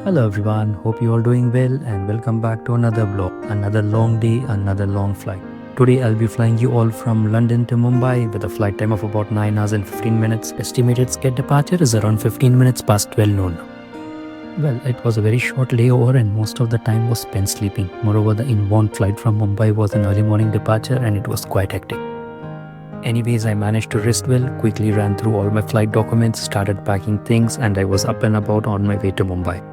Hello everyone, hope you all doing well and welcome back to another vlog, another long day, another long flight. Today I'll be flying you all from London to Mumbai with a flight time of about 9 hours and 15 minutes. Estimated scheduled departure is around 15 minutes past 12 noon. Well, it was a very short layover and most of the time was spent sleeping. Moreover, the inbound flight from Mumbai was an early morning departure and it was quite hectic. Anyways, I managed to rest well, quickly ran through all my flight documents, started packing things and I was up and about on my way to Mumbai.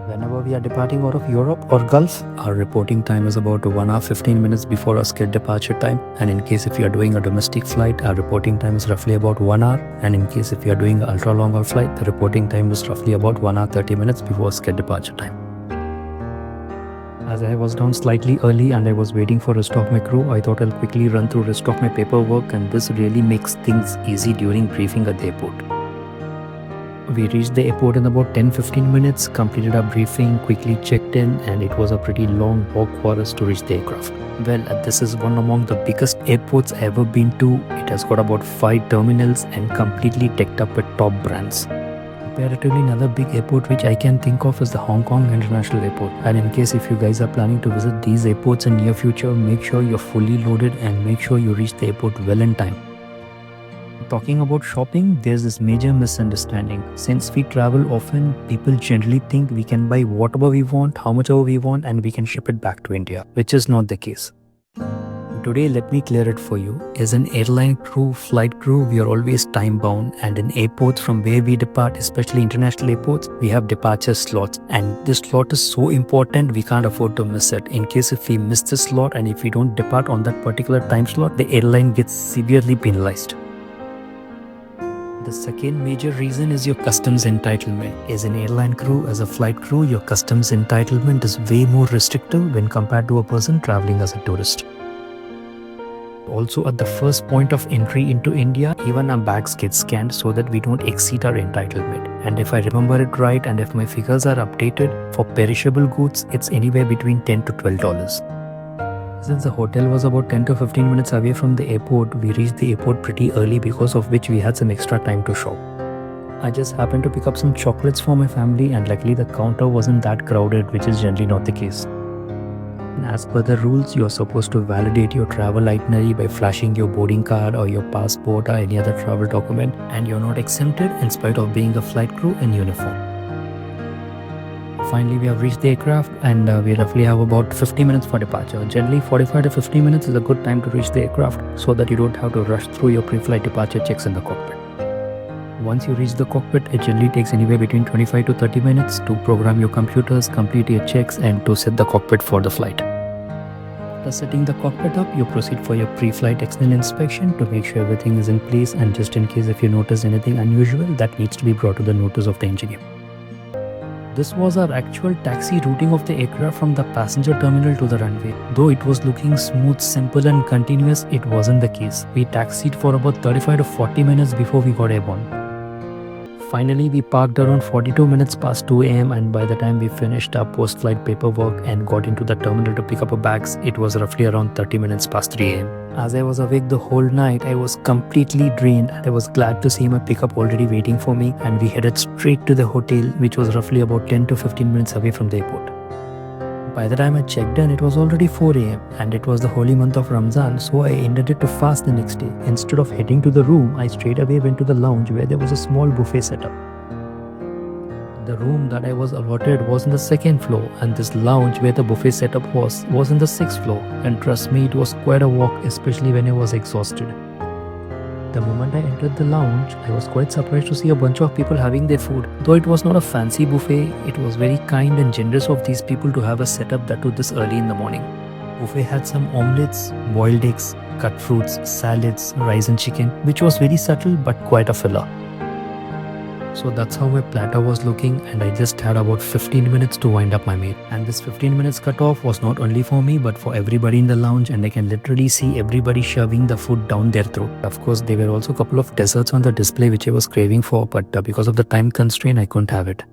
Whenever we are departing out of Europe or Gulf, our reporting time is about 1 hour 15 minutes before our scheduled departure time. And in case if you are doing a domestic flight, our reporting time is roughly about 1 hour. And in case if you are doing an ultra long haul flight, the reporting time is roughly about 1 hour 30 minutes before scheduled departure time. As I was down slightly early and I was waiting for rest of my crew, I thought I'll quickly run through rest of my paperwork, and this really makes things easy during briefing at the airport. We reached the airport in about 10-15 minutes, completed our briefing, quickly checked in, and it was a pretty long walk for us to reach the aircraft. Well, this is one among the biggest airports I've ever been to. It has got about 5 terminals and completely decked up with top brands. Comparatively, another big airport which I can think of is the Hong Kong International Airport. And in case if you guys are planning to visit these airports in near future, make sure you're fully loaded and make sure you reach the airport well in time. Talking about shopping, there's this major misunderstanding. Since we travel often, people generally think we can buy whatever we want, how much ever we want, and we can ship it back to India, which is not the case. Today, let me clear it for you. As an airline crew, flight crew, we are always time bound, and in airports from where we depart, especially international airports, we have departure slots, and this slot is so important we can't afford to miss it. In case if we miss this slot and if we don't depart on that particular time slot, the airline gets severely penalized. The second major reason is your customs entitlement. As an airline crew, as a flight crew, your customs entitlement is way more restrictive when compared to a person traveling as a tourist. Also, at the first point of entry into India, even our bags get scanned so that we don't exceed our entitlement. And if I remember it right and if my figures are updated, for perishable goods, it's anywhere between $10 to $12. Since the hotel was about 10 to 15 minutes away from the airport, we reached the airport pretty early, because of which we had some extra time to shop. I just happened to pick up some chocolates for my family, and luckily the counter wasn't that crowded, which is generally not the case. And as per the rules, you are supposed to validate your travel itinerary by flashing your boarding card or your passport or any other travel document, and you're not exempted in spite of being a flight crew in uniform. Finally, we have reached the aircraft and we roughly have about 50 minutes for departure. Generally, 45 to 50 minutes is a good time to reach the aircraft so that you don't have to rush through your pre-flight departure checks in the cockpit. Once you reach the cockpit, it generally takes anywhere between 25 to 30 minutes to program your computers, complete your checks, and to set the cockpit for the flight. After setting the cockpit up, you proceed for your pre-flight external inspection to make sure everything is in place, and just in case if you notice anything unusual, that needs to be brought to the notice of the engineer. This was our actual taxi routing of the aircraft from the passenger terminal to the runway. Though it was looking smooth, simple and continuous, it wasn't the case. We taxied for about 35 to 40 minutes before we got airborne. Finally, we parked around 42 minutes past 2 am, and by the time we finished our post-flight paperwork and got into the terminal to pick up our bags, it was roughly around 30 minutes past 3 am. As I was awake the whole night, I was completely drained, and I was glad to see my pickup already waiting for me, and we headed straight to the hotel, which was roughly about 10 to 15 minutes away from the airport. By the time I checked in, it was already 4 am, and it was the holy month of Ramzan, so I intended to fast the next day. Instead of heading to the room, I straight away went to the lounge where there was a small buffet setup. The room that I was allotted was on the 2nd floor, and this lounge where the buffet setup was on the 6th floor, and trust me, it was quite a walk, especially when I was exhausted. The moment I entered the lounge, I was quite surprised to see a bunch of people having their food. Though it was not a fancy buffet, it was very kind and generous of these people to have a setup that too this early in the morning. Buffet had some omelets, boiled eggs, cut fruits, salads, rice and chicken, which was very subtle but quite a filler. So that's how my platter was looking, and I just had about 15 minutes to wind up my meal. And this 15 minutes cutoff was not only for me but for everybody in the lounge, and I can literally see everybody shoving the food down their throat. Of course, there were also a couple of desserts on the display which I was craving for, but because of the time constraint, I couldn't have it.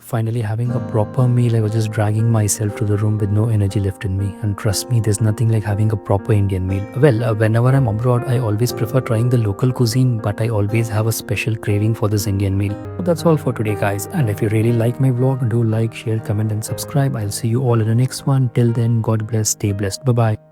Finally having a proper meal, I was just dragging myself to the room with no energy left in me. And trust me, there's nothing like having a proper Indian meal. Well, whenever I'm abroad, I always prefer trying the local cuisine, but I always have a special craving for this Indian meal. So that's all for today, guys. And if you really like my vlog, do like, share, comment, and subscribe. I'll see you all in the next one. Till then, God bless, stay blessed. Bye bye.